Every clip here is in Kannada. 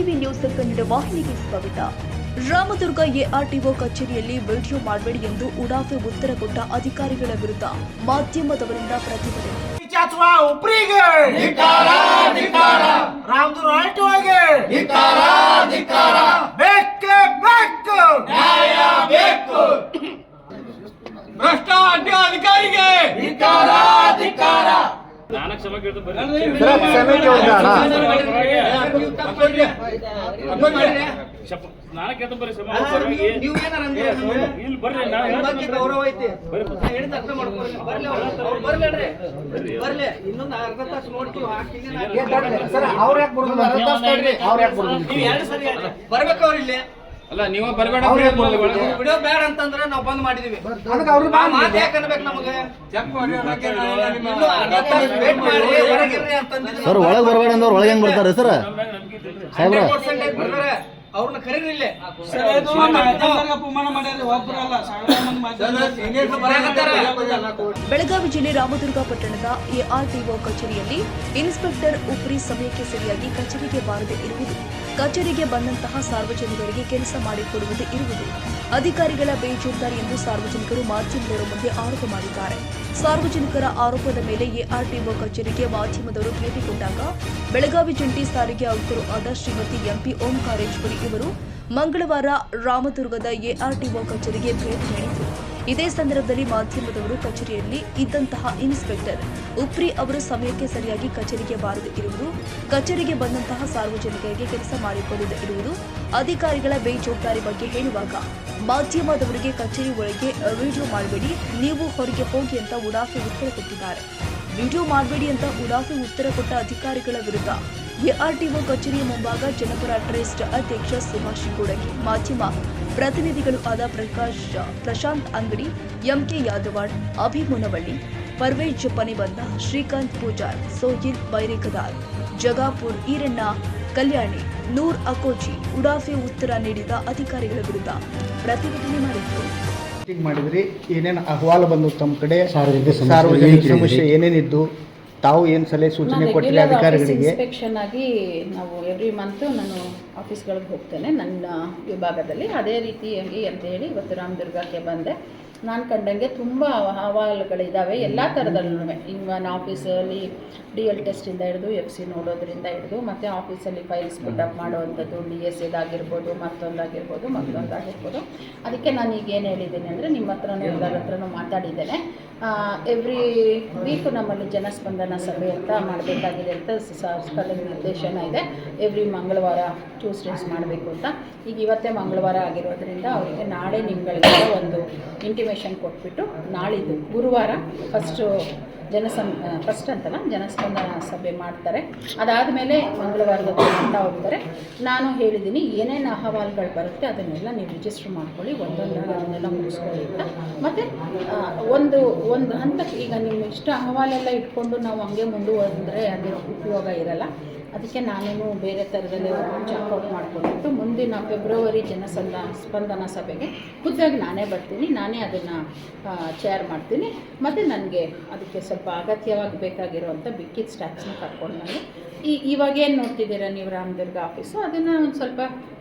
ಟಿವಿ ನ್ಯೂಸ್ ಕನ್ನಡ ವಾಹಿನಿಗೆ ಸ್ವಾಗತ. ರಾಮದುರ್ಗ ಎಆರ್ಟಿಒ ಕಚೇರಿಯಲ್ಲಿ ವಿಡಿಯೋ ಮಾಡಬೇಡಿ ಎಂದು ಉಡಾಫೆ ಉತ್ತರ ಕೊಟ್ಟ ಅಧಿಕಾರಿಗಳ ವಿರುದ್ಧ ಮಾಧ್ಯಮದವರಿಂದ ಪ್ರತಿಭಟನೆ. ಭ್ರಷ್ಟ ಅಧಿಕಾರಿಗೆ ನಾನು ಕ್ಷಮೆ ಕೇಳ್ತೀನಿ ಬರ್ರಿ ಇಲ್ಲಿ ಬರ್ರಿ ಗೌರವ ಐತಿ ಅರ್ಥ ಬರ್ಲಿ ಇನ್ನೊಂದು ಅರ್ಧ ತಾಸು ನೋಡ್ತೀವಿ ಬರ್ಬೇಕು ಅವ್ರ ಇಲ್ಲಿ ಅಲ್ಲ ನೀವು ಬರಬೇಡ ವಿಡಿಯೋ ಬೇಡ ಅಂತಂದ್ರೆ ನಾವು ಬಂದ್ ಮಾಡಿದೀವಿ ಮಾತು ಯಾಕೆ ಅನ್ಬೇಕು ನಮಗೆ ಸರ್ ಒಳಗೆ ಬರಬೇಡ ಅಂದ್ರೆ ಒಳಗೆ ಹೆಂಗ್ ಬರ್ತಾರೆ ಸರ್ ಅವ್ರನ್ನ ಕರೀರಿಲ್ಲ ಬೆಳಗಾವಿ ಜಿಲ್ಲೆ ರಾಮದುರ್ಗ ಪಟ್ಟಣದ ಎಆರ್ಟಿಒ ಕಚೇರಿಯಲ್ಲಿ ಇನ್ಸ್ಪೆಕ್ಟರ್ ಉಪ್ರಿ ಸಮಯಕ್ಕೆ ಸರಿಯಾಗಿ ಕಚೇರಿಗೆ ಬಾರದೆ ಇರುವುದು, ಕಚೇರಿಗೆ ಬಂದಂತಹ ಸಾರ್ವಜನಿಕರಿಗೆ ಕೆಲಸ ಮಾಡಿಕೊಡುವುದು ಇರುವುದು ಅಧಿಕಾರಿಗಳ ಬೇಜವಾಬ್ದಾರಿ ಎಂದು ಸಾರ್ವಜನಿಕರು ಮಾಧ್ಯಮದವರ ಮುಂದೆ ಆರೋಪ ಮಾಡಿದ್ದಾರೆ. ಸಾರ್ವಜನಿಕರ ಆರೋಪದ ಮೇಲೆ ಎಆರ್ಟಿಒ ಕಚೇರಿಗೆ ಮಾಧ್ಯಮದವರು ಭೇಟಿ ಕೊಟ್ಟಾಗ ಬೆಳಗಾವಿ ಜಂಟಿ ಸಾರಿಗೆ ಆಯುಕ್ತರು ಆದ ಶ್ರೀಮತಿ ಎಂಪಿ ಓಂಕಾರೇಶ್ವರಿ ಇವರು ಮಂಗಳವಾರ ರಾಮದುರ್ಗದ ಎಆರ್ಟಿಒ ಕಚೇರಿಗೆ ಭೇಟಿ ನೀಡಿದರು. ಇದೇ ಸಂದರ್ಭದಲ್ಲಿ ಮಾಧ್ಯಮದವರು ಕಚೇರಿಯಲ್ಲಿ ಇದ್ದಂತಹ ಇನ್ಸ್ಪೆಕ್ಟರ್ ಉಪ್ರಿ ಅವರು ಸಮಯಕ್ಕೆ ಸರಿಯಾಗಿ ಕಚೇರಿಗೆ ಬಾರದೆ ಇರುವುದು, ಕಚೇರಿಗೆ ಬಂದಂತಹ ಸಾರ್ವಜನಿಕರಿಗೆ ಕೆಲಸ ಮಾಡಿಕೊಳ್ಳದೆ ಇರುವುದು ಅಧಿಕಾರಿಗಳ ಬೇಜವಾಬ್ದಾರಿ ಬಗ್ಗೆ ಹೇಳುವಾಗ ಮಾಧ್ಯಮದವರಿಗೆ ಕಚೇರಿ ಒಳಗೆ ವಿಡಿಯೋ ಮಾಡಬೇಡಿ, ನೀವು ಹೊರಗೆ ಹೋಗಿ ಅಂತ ಉಡಾಫೆ ಉತ್ತರ ಕೊಟ್ಟಿದ್ದಾರೆ. ವಿಡಿಯೋ ಮಾಡಬೇಡಿ ಅಂತ ಉಡಾಫೆ ಉತ್ತರ ಕೊಟ್ಟ ಅಧಿಕಾರಿಗಳ ವಿರುದ್ಧ ಎಆರ್ಟಿಒ ಕಚೇರಿಯ ಮುಂಭಾಗ ಜನಪರ ಟ್ರಸ್ಟ್ ಅಧ್ಯಕ್ಷ ಸುಭಾಷ್ ಕೂಡಗಿ, ಮಾಧ್ಯಮ ಪ್ರತಿನಿಧಿಗಳು ಆದ ಪ್ರಶಾಂತ್ ಅಂಗಡಿ, ಎಂಕೆ ಯಾದವಾಡ್, ಅಭಿಮುನವಳ್ಳಿ, ಪರ್ವೇಜ್ ಪನಿಬಂದ, ಶ್ರೀಕಾಂತ್ ಪೂಜಾರ್, ಸೋಹಿಲ್ ಬೈರೇಕದಾರ್, ಜಗಾಪುರ್ ಈರಣ್ಣ, ಕಲ್ಯಾಣಿ, ನೂರ್ ಅಕೋಜಿ ಉಡಾಫೆ ಉತ್ತರ ನೀಡಿದ ಅಧಿಕಾರಿಗಳ ವಿರುದ್ಧ ಪ್ರತಿಭಟನೆ ಮಾಡಿದ್ರಿ. ಏನೇನು ಅಹವಾಲು ಬಂದು ತಮ್ಮ ಕಡೆ ಸಾರ್ವಜನಿಕ ಸಮಸ್ಯೆ ಏನೇನಿದ್ದು ತಾವು ಏನು ಸಲಹೆ ಸೂಚನೆ ಕೊಟ್ಟಿರಿ ಅಧಿಕಾರಿಗಳಿಗೆ? ಇನ್ಸ್ಪೆಕ್ಷನ್ ಆಗಿ ನಾವು ಎವ್ರಿ ಮಂತ್ ನಾನು ಆಫೀಸ್ಗಳಿಗೆ ಹೋಗ್ತೇನೆ ನನ್ನ ವಿಭಾಗದಲ್ಲಿ. ಅದೇ ರೀತಿಯಾಗಿ ಅಂತ ಹೇಳಿ ಇವತ್ತು ರಾಮದುರ್ಗಕ್ಕೆ ಬಂದೆ. ನಾನು ಕಂಡಂಗೆ ತುಂಬ ಅಹವಾಲುಗಳಿದ್ದಾವೆ ಎಲ್ಲ ಥರದಲ್ಲೂ. ಇವನ್ ಆಫೀಸಲ್ಲಿ DL ಟೆಸ್ಟಿಂದ ಹಿಡಿದು FC ನೋಡೋದ್ರಿಂದ ಹಿಡಿದು ಮತ್ತು ಆಫೀಸಲ್ಲಿ ಫೈಲ್ಸ್ ಪುಟಪ್ ಮಾಡೋವಂಥದ್ದು, DS ಇದಾಗಿರ್ಬೋದು, ಮತ್ತೊಂದಾಗಿರ್ಬೋದು. ಅದಕ್ಕೆ ನಾನು ಈಗ ಏನು ಹೇಳಿದ್ದೀನಿ ಅಂದರೆ ನಿಮ್ಮ ಹತ್ರನೂ ಎಲ್ಲರ ಹತ್ರನೂ ಮಾತಾಡಿದ್ದೇನೆ. ಎವ್ರಿ ವೀಕು ನಮ್ಮಲ್ಲಿ ಜನಸ್ಪಂದನ ಸಭೆ ಅಂತ ಮಾಡಬೇಕಾಗಿದೆ ಅಂತ ಸ್ಥಳದ ನಿರ್ದೇಶನ ಇದೆ. ಎವ್ರಿ ಮಂಗಳವಾರ ಟ್ಯೂಸ್ಡೇಸ್ ಮಾಡಬೇಕು ಅಂತ. ಈಗ ಇವತ್ತೇ ಮಂಗಳವಾರ ಆಗಿರೋದ್ರಿಂದ ಅವರಿಗೆ ನಾಳೆ ನಿಮ್ಗಳಿಗೆ ಒಂದು ಇಂಟಿಮೇಷನ್ ಕೊಟ್ಬಿಟ್ಟು ನಾಳಿದ್ದು ಗುರುವಾರ ಜನಸ್ಪಂದನ ಸಭೆ ಮಾಡ್ತಾರೆ. ಅದಾದಮೇಲೆ ಮಂಗಳವಾರದ ಅಂತ ಹೋಗ್ತಾರೆ. ನಾನು ಹೇಳಿದ್ದೀನಿ ಏನೇನು ಅಹವಾಲುಗಳು ಬರುತ್ತೆ ಅದನ್ನೆಲ್ಲ ನೀವು ರಿಜಿಸ್ಟರ್ ಮಾಡ್ಕೊಳ್ಳಿ, ಒಂದೊಂದಾಗಿ ಅದನ್ನೆಲ್ಲ ಮುಗಿಸ್ಕೊಳ್ಳಿ ಅಂತ. ಮತ್ತು ಒಂದು ಹಂತಕ್ಕೆ ಈಗ ನಿಮ್ಮ ಇಷ್ಟ ಅಹವಾಲೆಲ್ಲ ಇಟ್ಕೊಂಡು ನಾವು ಹಂಗೆ ಮುಂದುವರೆದ್ರೆ ಅದರ ಉಪಯೋಗ ಇರಲ್ಲ. ಅದಕ್ಕೆ ನಾನೇನು ಬೇರೆ ಥರದಲ್ಲಿ ಚೆಕ್ಔಟ್ ಮಾಡಿಕೊಂಡ್ಬಿಟ್ಟು ಮುಂದಿನ ಫೆಬ್ರವರಿ ಸ್ಪಂದನ ಸಭೆಗೆ ಖುದ್ದಾಗಿ ನಾನೇ ಬರ್ತೀನಿ, ನಾನೇ ಅದನ್ನು ಚೇರ್ ಮಾಡ್ತೀನಿ. ಮತ್ತು ನನಗೆ ಅದಕ್ಕೆ ಸ್ವಲ್ಪ ಅಗತ್ಯವಾಗಿ ಬೇಕಾಗಿರುವಂಥ ಬಿಕ್ಕಿದ ಸ್ಟಾಕ್ಸ್ನ ಕರ್ಕೊಂಡು ನಾನು ಇವಾಗೇನು ನೋಡ್ತಿದ್ದೀರಾ ನೀವು ರಾಮದುರ್ಗ ಆಫೀಸು, ಅದನ್ನು ಒಂದು ಸ್ವಲ್ಪ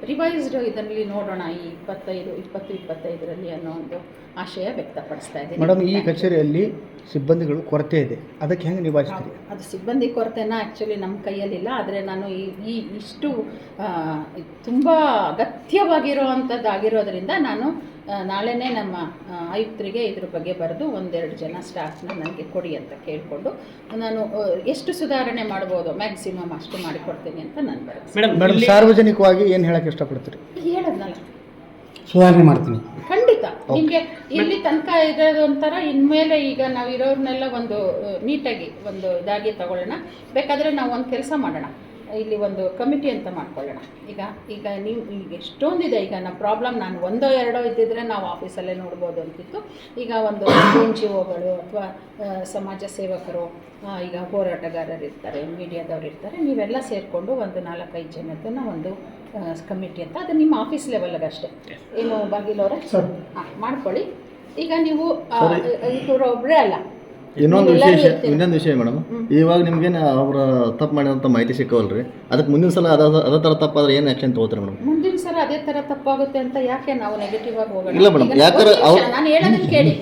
ರಿವೈಸ್ಡ್ ಇದರಲ್ಲಿ ನೋಡೋಣ ಈ 25 ಅನ್ನೋ ಒಂದು ಆಶಯ ವ್ಯಕ್ತಪಡಿಸ್ತಾ ಇದ್ದೀನಿ. ಮೇಡಮ್, ಈ ಕಚೇರಿಯಲ್ಲಿ ಸಿಬ್ಬಂದಿಗಳು ಕೊರತೆ ಇದೆ, ಅದಕ್ಕೆ ಹೆಂಗೆ ನಿಭಾಯಿಸ್ತೀರಿ? ಅದು ಸಿಬ್ಬಂದಿ ಕೊರತೆನ ಆ್ಯಕ್ಚುಲಿ ನಮ್ಮ ಕೈಯಲ್ಲಿಲ್ಲ. ಆದರೆ ನಾನು ಇಷ್ಟು ತುಂಬ ಅಗತ್ಯವಾಗಿರೋವಂಥದ್ದಾಗಿರೋದ್ರಿಂದ ನಾನು ನಾಳೆನೇ ನಮ್ಮ ಆಯುಕ್ತರಿಗೆ ಇದ್ರ ಬಗ್ಗೆ ಬರೆದು 1-2 ಜನ ಸ್ಟಾಫ್ನ ನನಗೆ ಕೊಡಿ ಅಂತ ಕೇಳಿಕೊಂಡು ನಾನು ಎಷ್ಟು ಸುಧಾರಣೆ ಮಾಡ್ಬೋದು ಮ್ಯಾಕ್ಸಿಮಮ್ ಅಷ್ಟು ಮಾಡಿಕೊಡ್ತೀನಿ ಅಂತ ನಾನು ಮೇಡಮ್, ಸಾರ್ವಜನಿಕವಾಗಿ ಏನು ಹೇಳಕ್ಕೆ ಇಷ್ಟಪಡ್ತೀರಿ? ಹೇಳೋದ್ನಲ್ಲ, ಸುಧಾರಣೆ ಮಾಡ್ತೀನಿ ಖಂಡಿತ. ನಿಮಗೆ ಇಲ್ಲಿ ತನಕ ಇರೋದು ಒಂಥರ ಇನ್ಮೇಲೆ ಈಗ ನಾವು ಇರೋರ್ನೆಲ್ಲ ಒಂದು ನೀಟಾಗಿ ಒಂದು ಇದಾಗಿ ತಗೊಳ್ಳೋಣ. ಬೇಕಾದರೆ ನಾವು ಒಂದು ಕೆಲಸ ಮಾಡೋಣ, ಇಲ್ಲಿ ಒಂದು ಕಮಿಟಿ ಅಂತ ಮಾಡ್ಕೊಳ್ಳೋಣ. ಈಗ ನೀವು ಈಗ ಎಷ್ಟೊಂದಿದೆ. ಈಗ ನಮ್ಮ ಪ್ರಾಬ್ಲಮ್ ನಾನು 1-2 ಇದ್ದಿದ್ರೆ ನಾವು ಆಫೀಸಲ್ಲೇ ನೋಡ್ಬೋದು ಅಂತಿತ್ತು. ಈಗ ಒಂದು NGOಗಳು ಅಥವಾ ಸಮಾಜ ಸೇವಕರು, ಈಗ ಹೋರಾಟಗಾರರು ಇರ್ತಾರೆ, ಮೀಡಿಯಾದವ್ರು ಇರ್ತಾರೆ, ನೀವೆಲ್ಲ ಸೇರಿಕೊಂಡು ಒಂದು 4-5 ಜನದನ್ನು ಒಂದು ಕಮಿಟಿ ಅಂತ, ಅದು ನಿಮ್ಮ ಆಫೀಸ್ ಲೆವೆಲ್ಗೆ ಅಷ್ಟೇ. ಏನು ಬಾಗಿಲವರೇ ಮಾಡ್ಕೊಳ್ಳಿ. ಈಗ ನೀವು ಇವರು ಒಬ್ಬರೇ ಅಲ್ಲ, ಇನ್ನೊಂದು ವಿಷಯ ಮೇಡಮ್, ಇವಾಗ ನಿಮ್ಗೇನು ಅವ್ರ ತಪ್ಪು ಮಾಡಿದಂಥ ಮಾಹಿತಿ ಸಿಕ್ಕವಲ್ರಿ, ಅದಕ್ಕೆ ಮುಂದಿನ ಸಲ ಅದೇ ಥರ ತಪ್ಪಾದ್ರೆ ಏನು ಆ್ಯಕ್ಷನ್ ತೊಗೋತೀರಿ ಮೇಡಮ್? ಮುಂದಿನ ಸಲ ಅದೇ ಥರ ತಪ್ಪಾಗುತ್ತೆ ಅಂತ ಯಾಕೆ ನಾವು ನೆಗೆಟಿವ್ ಆಗಿ ಹೋಗೋಣ? ಇಲ್ಲ ಮೇಡಮ್, ಯಾಕಂದ್ರೆ ನಾನು ಹೇಳೋದನ್ನ ಕೇಳಿ.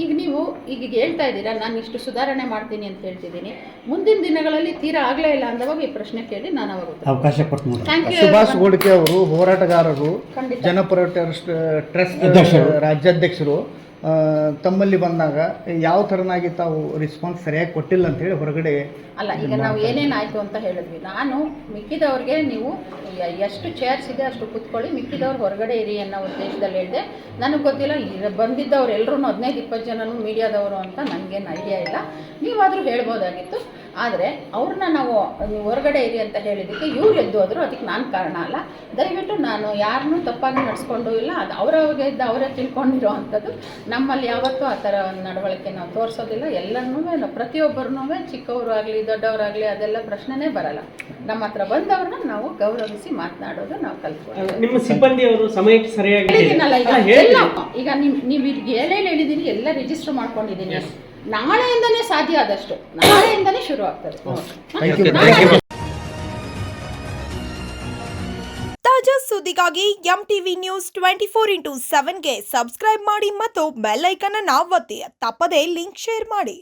ಈಗ ನೀವು ಈಗ ಹೇಳ್ತಾ ಇದ್ದೀರಾ ನಾನು ಇಷ್ಟು ಸುಧಾರಣೆ ಮಾಡ್ತೀನಿ ಅಂತ ಹೇಳ್ತಿದ್ದೀನಿ. ಮುಂದಿನ ದಿನಗಳಲ್ಲಿ ತೀರಾ ಆಗಲೇ ಇಲ್ಲ ಅಂದವಾಗ ಈ ಪ್ರಶ್ನೆ ಕೇಳಿ ನಾನು ಅವಾಗ ಅವಕಾಶ ಕೊಡ್ತೀನಿ. Thank you. ಸುಭಾಷ್ ಗೋಡ್ಕೆ ಅವರು ಹೋರಾಟಗಾರರು, ಖಂಡಿತ. ಜನಪರ ಟ್ರಸ್ಟ್ ರಾಜ್ಯಾಧ್ಯಕ್ಷರು, ತಮ್ಮಲ್ಲಿ ಬಂದಾಗ ಯಾವ ಥರನಾಗಿ ತಾವು ರೆಸ್ಪಾನ್ಸ್ ಸರಿಯಾಗಿ ಕೊಟ್ಟಿಲ್ಲ ಅಂತೇಳಿ ಹೊರಗಡೆ ಅಲ್ಲ, ಈಗ ನಾವು ಏನೇನಾಯಿತು ಅಂತ ಹೇಳಿದ್ವಿ. ನಾನು ಮಿಕ್ಕಿದವ್ರಿಗೆ ನೀವು ಎಷ್ಟು ಚೇರ್ಸ್ ಇದೆ ಅಷ್ಟು ಕೂತ್ಕೊಳ್ಳಿ, ಮಿಕ್ಕಿದವ್ರು ಹೊರಗಡೆ ಇರಿ ಅನ್ನೋ ಉದ್ದೇಶದಲ್ಲಿ ಹೇಳಿದೆ. ನನಗೆ ಗೊತ್ತಿಲ್ಲ ಬಂದಿದ್ದವ್ರು ಎಲ್ಲರೂ 15-20 ಜನನು ಮೀಡಿಯಾದವರು ಅಂತ ನನಗೇನು ಐಡಿಯಾ ಇಲ್ಲ. ನೀವಾದರೂ ಹೇಳ್ಬೋದಾಗಿತ್ತು. ಆದರೆ ಅವ್ರನ್ನ ನಾವು ನೀವು ಹೊರಗಡೆ ಇರಿ ಅಂತ ಹೇಳಿದ್ದಕ್ಕೆ ಇವ್ರು ಎದ್ದು ಹೋದರು, ಅದಕ್ಕೆ ನಾನು ಕಾರಣ ಅಲ್ಲ. ದಯವಿಟ್ಟು ನಾನು ಯಾರನ್ನೂ ತಪ್ಪಾಗಿ ನಡೆಸ್ಕೊಂಡು ಇಲ್ಲ, ಅದು ಅವರವ್ರಿಗೆ ಇದ್ದ ಅವರೇ ತಿಳ್ಕೊಂಡಿರೋ ಅಂಥದ್ದು. ನಮ್ಮಲ್ಲಿ ಯಾವತ್ತೂ ಆ ಥರ ನಡವಳಿಕೆ ನಾವು ತೋರಿಸೋದಿಲ್ಲ. ಎಲ್ಲರನ್ನೂ ನಾವು ಪ್ರತಿಯೊಬ್ಬರನ್ನೂ ಚಿಕ್ಕವರು ಆಗಲಿ ದೊಡ್ಡವರಾಗಲಿ ಅದೆಲ್ಲ ಪ್ರಶ್ನೆನೇ ಬರಲ್ಲ. ನಮ್ಮ ಹತ್ರ ಬಂದವ್ರನ್ನ ನಾವು ಗೌರವಿಸಿ ಮಾತನಾಡೋದು ನಾವು ಕಲ್ತ್ಕೊಳ್ಳೋದು. ನಿಮ್ಮ ಸಿಬ್ಬಂದಿಯವರು ಸಮಯಕ್ಕೆ ಸರಿಯಾಗಿ ಈಗ ನೀವು ಏನೇನು ಹೇಳಿದ್ದೀನಿ ಎಲ್ಲ ರಿಜಿಸ್ಟರ್ ಮಾಡ್ಕೊಂಡಿದ್ದೀನಿ. ನಾಳೆಯಿಂದನೇ ಸಾಧ್ಯ ಆದಷ್ಟು ನಾಳೆಯಿಂದನೇ ಶುರು ಆಗ್ತದೆ. ತಾಜಾ ಸುದ್ದಿಗಾಗಿ MTV News 24/7 ಗೆ ಸಬ್ಸ್ಕ್ರೈಬ್ ಮಾಡಿ ಮತ್ತು ಬೆಲ್ ಐಕಾನ್ ಅನ್ನು ಒತ್ತಿ. ತಪ್ಪದೇ ಲಿಂಕ್ ಶೇರ್ ಮಾಡಿ.